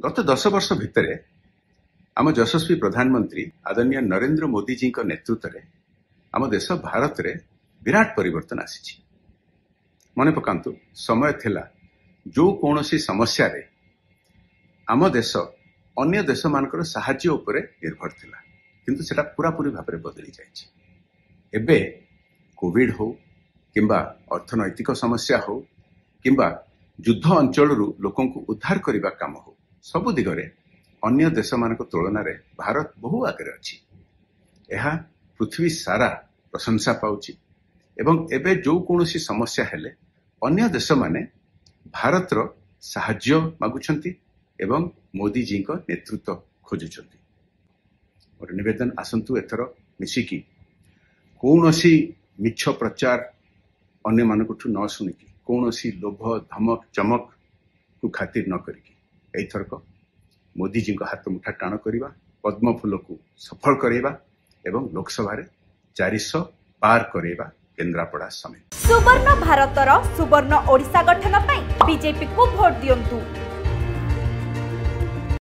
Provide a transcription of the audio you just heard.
गत 10 वर्ष भितर आम यशस्वी प्रधानमंत्री आदरणीय नरेंद्र मोदी जी नेतृत्व में आम देश भारत में विराट परिवर्तन आसी। मन पकांतु समय थिला जो कौन सी समस्या रे आम देश अन्य देश मानकर साहाय्य उपरे निर्भर थिला, किंतु सेटा पूरा पूरी भाव में बदली जाइए। एबे कोविड हो किंबा अर्थनैतिक समस्या हो किंबा युद्ध अंचल लोकों को उद्धार करने काम हो, सबु दिगरे अन्य देश मान तुलन में भारत बहु आगे अच्छी। यह पृथ्वी सारा प्रशंसा पाउछि एवं एबे जो कौन सी समस्या हेले अन्य देश माने भारत रो साहाय्य मागुछंती एवं मोदी जी को नेतृत्व खोजुछंती। और निवेदन आसंतु एथर मिसिकी कौन सी मिछ प्रचार अन्य मानकठु न शुणिकी कौन सी लोभ धमक चमक को खातिर न करिकी एथरक मोदी जी को हाथ मुठा टाण करवा, पद्म फूल को सफल करवा एवं लोकसभा 400 पार करवा केन्द्रापड़ा समेत। सुवर्ण भारतर सुवर्ण ओडिशा गठन ପାଇଁ बीजेपी को भोट दियंतु।